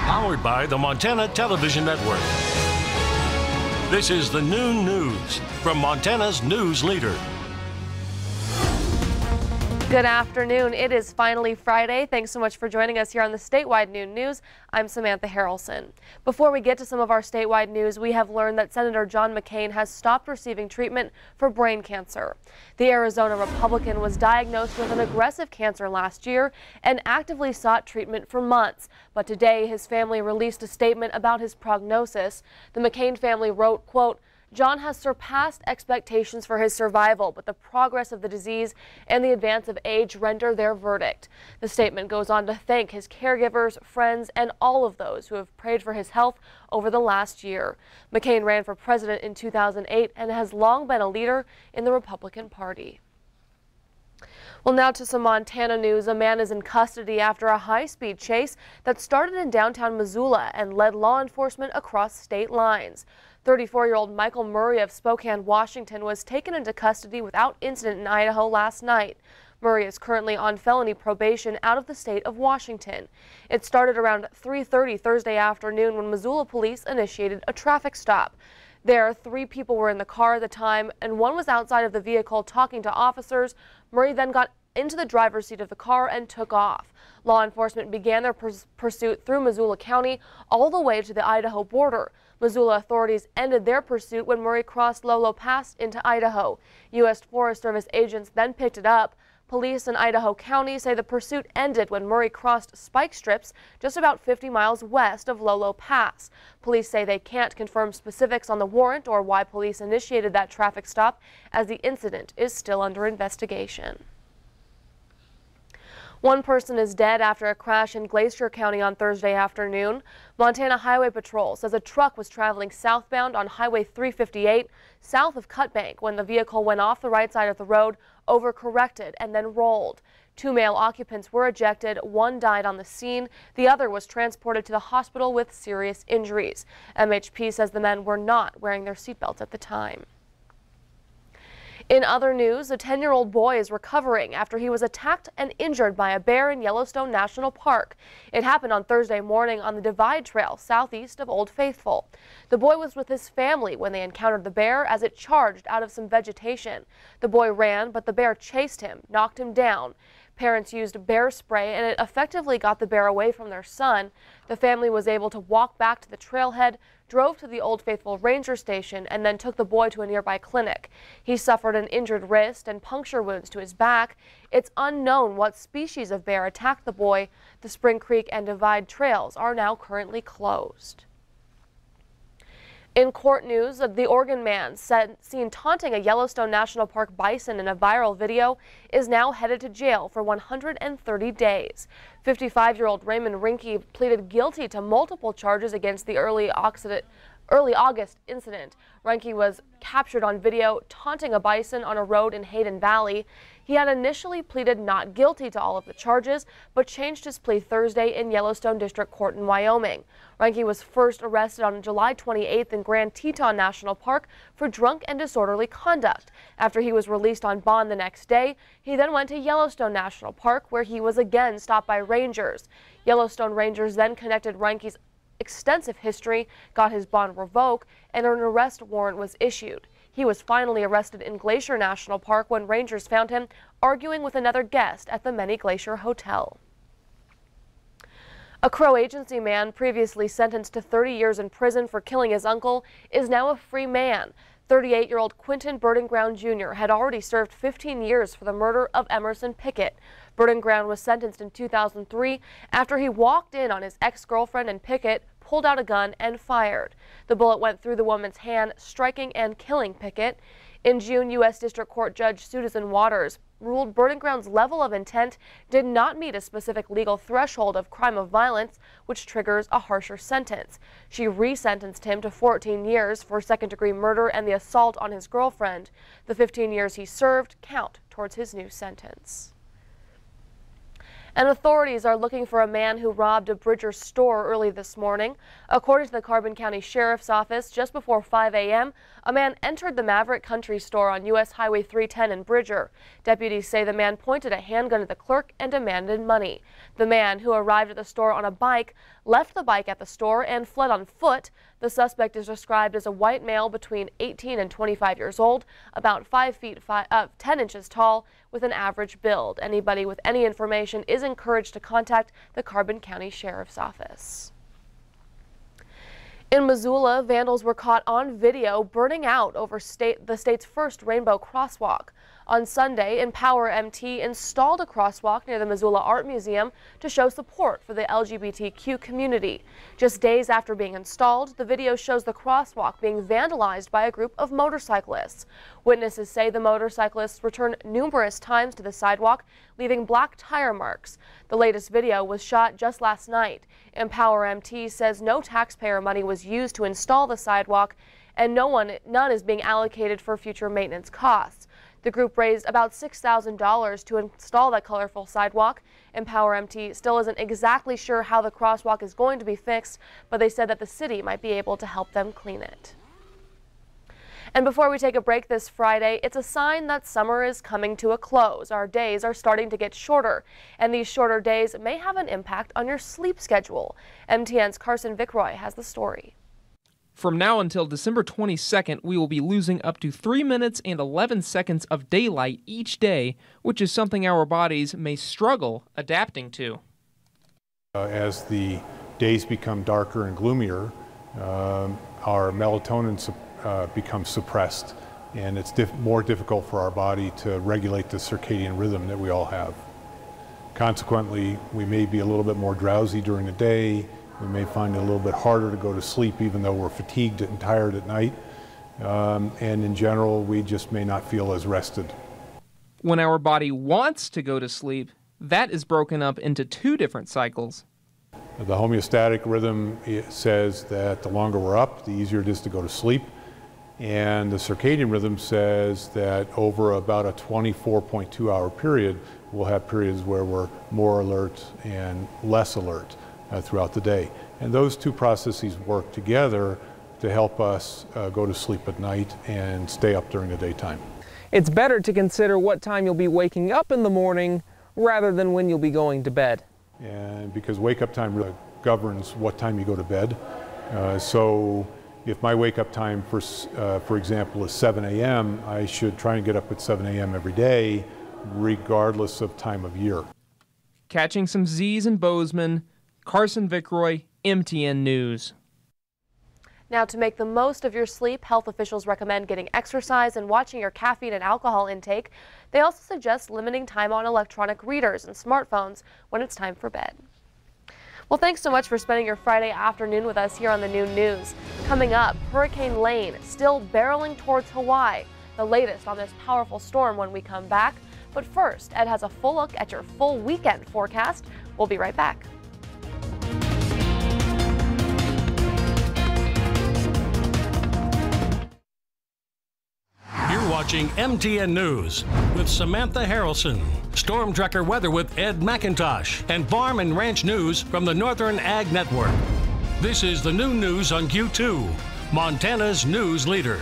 Powered by the Montana Television Network. This is the Noon News from Montana's news leader. Good afternoon. It is finally Friday. Thanks so much for joining us here on the Statewide Noon News. I'm Samantha Harrelson. Before we get to some of our statewide news, we have learned that Senator John McCain has stopped receiving treatment for brain cancer. The Arizona Republican was diagnosed with an aggressive cancer last year and actively sought treatment for months. But today, his family released a statement about his prognosis. The McCain family wrote, quote, "John has surpassed expectations for his survival, but the progress of the disease and the advance of age render their verdict." The statement goes on to thank his caregivers, friends, and all of those who have prayed for his health over the last year. McCain ran for president in 2008 and has long been a leader in the Republican Party. Well, now to some Montana news. A man is in custody after a high-speed chase that started in downtown Missoula and led law enforcement across state lines. 34-year-old Michael Murray of Spokane, Washington, was taken into custody without incident in Idaho last night. Murray is currently on felony probation out of the state of Washington. It started around 3:30 Thursday afternoon when Missoula police initiated a traffic stop. There, 3 people were in the car at the time, and one was outside of the vehicle talking to officers. Murray then got into the driver's seat of the car and took off. Law enforcement began their pursuit through Missoula County all the way to the Idaho border. Missoula authorities ended their pursuit when Murray crossed Lolo Pass into Idaho. U.S. Forest Service agents then picked it up. Police in Idaho County say the pursuit ended when Murray crossed spike strips just about 50 miles west of Lolo Pass. Police say they can't confirm specifics on the warrant or why police initiated that traffic stop, as the incident is still under investigation. One person is dead after a crash in Glacier County on Thursday afternoon. Montana Highway Patrol says a truck was traveling southbound on Highway 358 south of Cut Bank when the vehicle went off the right side of the road, overcorrected, and then rolled. 2 male occupants were ejected. 1 died on the scene. The other was transported to the hospital with serious injuries. MHP says the men were not wearing their seatbelts at the time. In other news, a 10-year-old boy is recovering after he was attacked and injured by a bear in Yellowstone National Park. It happened on Thursday morning on the Divide Trail southeast of Old Faithful. The boy was with his family when they encountered the bear as it charged out of some vegetation. The boy ran, but the bear chased him, knocked him down. Parents used bear spray, and it effectively got the bear away from their son. The family was able to walk back to the trailhead, drove to the Old Faithful Ranger Station, and then took the boy to a nearby clinic. He suffered an injured wrist and puncture wounds to his back. It's unknown what species of bear attacked the boy. The Spring Creek and Divide trails are now currently closed. In court news, the Oregon man seen taunting a Yellowstone National Park bison in a viral video is now headed to jail for 130 days. 55-year-old Raymond Rinke pleaded guilty to multiple charges against the early August incident. Rinke was captured on video taunting a bison on a road in Hayden Valley. He had initially pleaded not guilty to all of the charges, but changed his plea Thursday in Yellowstone District Court in Wyoming. Rinke was first arrested on July 28th in Grand Teton National Park for drunk and disorderly conduct. After he was released on bond the next day, he then went to Yellowstone National Park, where he was again stopped by rangers. Yellowstone rangers then connected Rinke's extensive history, got his bond revoked, and an arrest warrant was issued. He was finally arrested in Glacier National Park when rangers found him arguing with another guest at the Many Glacier Hotel. A Crow Agency man previously sentenced to 30 years in prison for killing his uncle is now a free man. 38-year-old Quentin Burdenground Jr. had already served 15 years for the murder of Emerson Pickett. Burdenground was sentenced in 2003 after he walked in on his ex-girlfriend and Pickett pulled out a gun and fired. The bullet went through the woman's hand, striking and killing Pickett. In June, U.S. District Court Judge Susan Waters ruled Burdenground's level of intent did not meet a specific legal threshold of crime of violence, which triggers a harsher sentence. She resentenced him to 14 years for second-degree murder and the assault on his girlfriend. The 15 years he served count towards his new sentence. And authorities are looking for a man who robbed a Bridger store early this morning. According to the Carbon County Sheriff's Office, just before 5 a.m., a man entered the Maverick Country Store on U.S. Highway 310 in Bridger. Deputies say the man pointed a handgun at the clerk and demanded money. The man, who arrived at the store on a bike, left the bike at the store and fled on foot. The suspect is described as a white male between 18 and 25 years old, about 5 feet 10 inches tall, with an average build. Anybody with any information is encouraged to contact the Carbon County Sheriff's Office. In Missoula, vandals were caught on video burning out over the state's first rainbow crosswalk. On Sunday, Empower MT installed a crosswalk near the Missoula Art Museum to show support for the LGBTQ community. Just days after being installed, the video shows the crosswalk being vandalized by a group of motorcyclists. Witnesses say the motorcyclists returned numerous times to the sidewalk, leaving black tire marks. The latest video was shot just last night. Empower MT says no taxpayer money was used to install the sidewalk, and none is being allocated for future maintenance costs. The group raised about $6,000 to install that colorful sidewalk. Empower MT still isn't exactly sure how the crosswalk is going to be fixed, but they said that the city might be able to help them clean it. And before we take a break this Friday, it's a sign that summer is coming to a close. Our days are starting to get shorter, and these shorter days may have an impact on your sleep schedule. MTN's Carson Vickroy has the story. From now until December 22nd, we will be losing up to 3 minutes and 11 seconds of daylight each day, which is something our bodies may struggle adapting to. As the days become darker and gloomier, our melatonin becomes suppressed, and it's more difficult for our body to regulate the circadian rhythm that we all have. Consequently, we may be a little bit more drowsy during the day. We may find it a little bit harder to go to sleep even though we're fatigued and tired at night. And in general, we just may not feel as rested. When our body wants to go to sleep, that is broken up into 2 different cycles. The homeostatic rhythm says that the longer we're up, the easier it is to go to sleep. And the circadian rhythm says that over about a 24.2 hour period, we'll have periods where we're more alert and less alert throughout the day. And those 2 processes work together to help us go to sleep at night and stay up during the daytime. It's better to consider what time you'll be waking up in the morning rather than when you'll be going to bed. And because wake-up time really governs what time you go to bed. So if my wake-up time, for example, is 7 a.m., I should try and get up at 7 a.m. every day, regardless of time of year. Catching some Z's in Bozeman, Carson Vickroy, MTN News. Now, to make the most of your sleep, health officials recommend getting exercise and watching your caffeine and alcohol intake. They also suggest limiting time on electronic readers and smartphones when it's time for bed. Well, thanks so much for spending your Friday afternoon with us here on the Noon News. Coming up, Hurricane Lane still barreling towards Hawaii. The latest on this powerful storm when we come back. But first, Ed has a full look at your full weekend forecast. We'll be right back. You're watching MTN News with Samantha Harrelson, Storm Tracker weather with Ed McIntosh, and Farm and Ranch News from the Northern Ag Network. This is the Noon News on Q2, Montana's news leader.